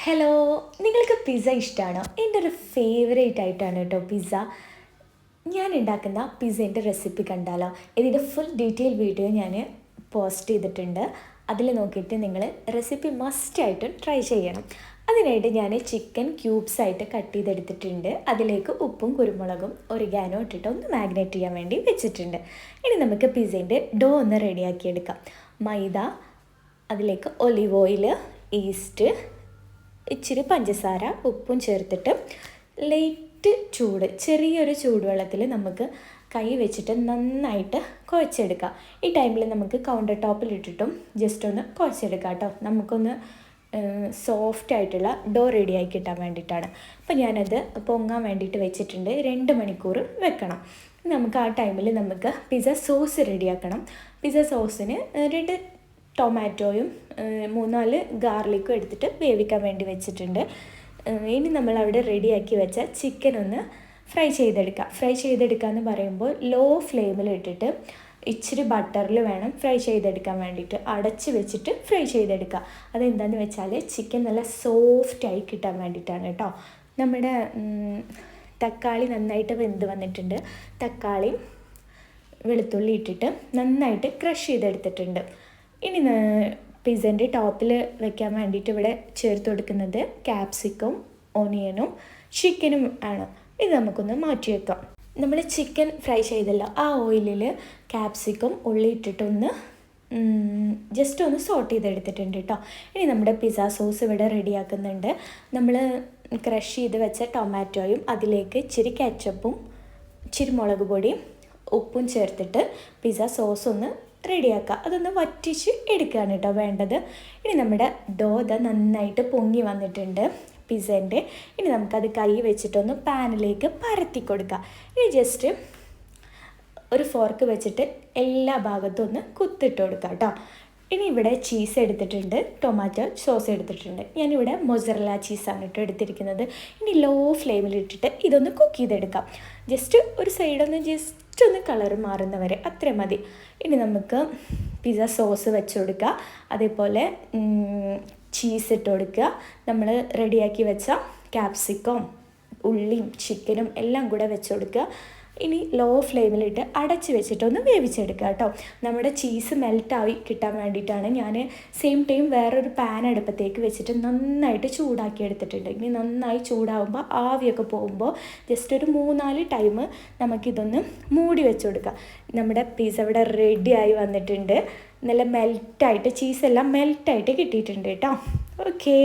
Hello, നിങ്ങൾക്ക് pizza ഇഷ്ടമാണോ? എൻ്റെ ഒരു ഫേവറേറ്റ് ആയിട്ടാണ് കേട്ടോ പിസ്സ. ഞാൻ ഉണ്ടാക്കുന്ന പിസ്സേൻ്റെ റെസിപ്പി കണ്ടാലോ? ഇതിൻ്റെ ഫുൾ ഡീറ്റെയിൽ വീഡിയോ ഞാൻ പോസ്റ്റ് ചെയ്തിട്ടുണ്ട്. അതിൽ നോക്കിയിട്ട് നിങ്ങൾ റെസിപ്പി മസ്റ്റായിട്ടും ട്രൈ ചെയ്യണം. അതിനായിട്ട് ഞാൻ ചിക്കൻ ക്യൂബ്സ് ആയിട്ട് കട്ട് ചെയ്തെടുത്തിട്ടുണ്ട്. അതിലേക്ക് ഉപ്പും കുരുമുളകും ഒറിഗാനോ ഇട്ടിട്ട് ഒന്ന് മാഗ്നേറ്റ് ചെയ്യാൻ വേണ്ടി വെച്ചിട്ടുണ്ട്. ഇനി നമുക്ക് പിസ്സേൻ്റെ ഡോ ഒന്ന് റെഡിയാക്കിയെടുക്കാം. മൈദ, അതിലേക്ക് ഒലിവ് ഓയിൽ, ഈസ്റ്റ്, ഇച്ചിരി പഞ്ചസാര, ഉപ്പും ചേർത്തിട്ട് ലൈറ്റ് ചെറിയൊരു ചൂടുവെള്ളത്തിൽ നമുക്ക് കൈ വെച്ചിട്ട് നന്നായിട്ട് കുഴച്ചെടുക്കാം. ഈ ടൈമിൽ നമുക്ക് കൗണ്ടർ ടോപ്പിലിട്ടിട്ടും ജസ്റ്റ് ഒന്ന് കുഴച്ചെടുക്കാം കേട്ടോ. നമുക്കൊന്ന് സോഫ്റ്റ് ആയിട്ടുള്ള ഡോ റെഡിയാക്കി കിട്ടാൻ വേണ്ടിയിട്ടാണ്. അപ്പോൾ ഞാനത് പൊങ്ങാൻ വേണ്ടിയിട്ട് വെച്ചിട്ടുണ്ട്. 2 മണിക്കൂർ വെക്കണം. നമുക്ക് ആ ടൈമിൽ നമുക്ക് പിസ്സ സോസ് റെഡിയാക്കണം. പിസ്സ സോസിന് 2 ടൊമാറ്റോയും 3-4 ഗാർലിക്കും എടുത്തിട്ട് വേവിക്കാൻ വേണ്ടി വെച്ചിട്ടുണ്ട്. ഇനി നമ്മളവിടെ റെഡിയാക്കി വെച്ച ചിക്കൻ ഒന്ന് ഫ്രൈ ചെയ്തെടുക്കുക എന്ന് പറയുമ്പോൾ ലോ ഫ്ലെയിമിൽ ഇട്ടിട്ട് ഇച്ചിരി ബട്ടറിൽ വേണം ഫ്രൈ ചെയ്തെടുക്കാൻ വേണ്ടിയിട്ട്. അടച്ച് വെച്ചിട്ട് ഫ്രൈ ചെയ്തെടുക്കുക. അതെന്താണെന്ന് വെച്ചാൽ ചിക്കൻ നല്ല സോഫ്റ്റായി കിട്ടാൻ വേണ്ടിയിട്ടാണ് കേട്ടോ. നമ്മുടെ തക്കാളി നന്നായിട്ട് വെന്ത് വന്നിട്ടുണ്ട്. തക്കാളി വെളുത്തുള്ളി ഇട്ടിട്ട് നന്നായിട്ട് ക്രഷ് ചെയ്തെടുത്തിട്ടുണ്ട്. ഇനി പിസ്സേൻ്റെ ടോപ്പിൽ വെക്കാൻ വേണ്ടിയിട്ട് ഇവിടെ ചേർത്ത് കൊടുക്കുന്നത് ക്യാപ്സിക്കം, ഓണിയനും ചിക്കനും ആണ്. ഇത് നമുക്കൊന്ന് മാറ്റി വെക്കാം. നമ്മൾ ചിക്കൻ ഫ്രൈ ചെയ്തല്ലോ, ആ ഓയിലിൽ ക്യാപ്സിക്കം ഉള്ളി ഇട്ടിട്ടൊന്ന് ജസ്റ്റ് ഒന്ന് സോട്ട് ചെയ്തെടുത്തിട്ടുണ്ട് കേട്ടോ. ഇനി നമ്മുടെ പിസ്സ സോസ് ഇവിടെ റെഡിയാക്കുന്നുണ്ട്. നമ്മൾ ക്രഷ് ചെയ്ത് വെച്ച ടൊമാറ്റോയും അതിലേക്ക് ഇച്ചിരി കെച്ചപ്പും ഇച്ചിരി മുളക് പൊടിയും ഉപ്പും ചേർത്തിട്ട് പിസ്സ സോസ് ഒന്ന് റെഡിയാക്കുക. അതൊന്ന് വറ്റിച്ച് എടുക്കുകയാണ് കേട്ടോ വേണ്ടത്. ഇനി നമ്മുടെ ഡോ നന്നായിട്ട് പൊങ്ങി വന്നിട്ടുണ്ട് പിസ്സേൻ്റെ. ഇനി നമുക്കത് കൈ വെച്ചിട്ടൊന്ന് പാനിലേക്ക് പരത്തി കൊടുക്കുക. ഇനി ജസ്റ്റ് ഒരു ഫോർക്ക് വെച്ചിട്ട് എല്ലാ ഭാഗത്തും ഒന്ന് കുത്തിട്ട് കൊടുക്കുക കേട്ടോ. ഇനി ഇവിടെ ചീസ് എടുത്തിട്ടുണ്ട്, ടൊമാറ്റോ സോസ് എടുത്തിട്ടുണ്ട്. ഞാനിവിടെ മൊസറല്ല ചീസാണ് കേട്ടോ എടുത്തിരിക്കുന്നത്. ഇനി ലോ ഫ്ലെയിമിലിട്ടിട്ട് ഇതൊന്ന് കുക്ക് ചെയ്തെടുക്കാം. ജസ്റ്റ് ഒരു സൈഡൊന്ന് ജസ്റ്റ് ഒന്ന് കളർ മാറുന്നവരെ അത്ര മതി. ഇനി നമുക്ക് പിസ്സ സോസ് വെച്ച് കൊടുക്കുക. അതേപോലെ ചീസ് ഇട്ട് കൊടുക്കുക. നമ്മൾ റെഡിയാക്കി വെച്ച ക്യാപ്സിക്കം, ഉള്ളിയും ചിക്കനും എല്ലാം കൂടെ വെച്ച് കൊടുക്കുക. ഇനി ലോ ഫ്ലെയിമിലിട്ട് അടച്ച് വെച്ചിട്ടൊന്ന് വേവിച്ചെടുക്കുക കേട്ടോ. നമ്മുടെ ചീസ് മെൽറ്റായി കിട്ടാൻ വേണ്ടിയിട്ടാണ് ഞാൻ സെയിം ടൈം വേറൊരു പാൻ അടുപ്പത്തേക്ക് വെച്ചിട്ട് നന്നായിട്ട് ചൂടാക്കി എടുത്തിട്ടുണ്ട്. ഇനി നന്നായി ചൂടാകുമ്പോൾ ആവിയൊക്കെ പോകുമ്പോൾ ജസ്റ്റ് ഒരു 3-4 ടൈം നമുക്കിതൊന്ന് മൂടി വെച്ച് കൊടുക്കാം. നമ്മുടെ പിസ്സ ഇവിടെ റെഡിയായി വന്നിട്ടുണ്ട്. നല്ല മെൽറ്റായിട്ട് ചീസെല്ലാം മെൽറ്റായിട്ട് കിട്ടിയിട്ടുണ്ട് കേട്ടോ. ഓക്കേ.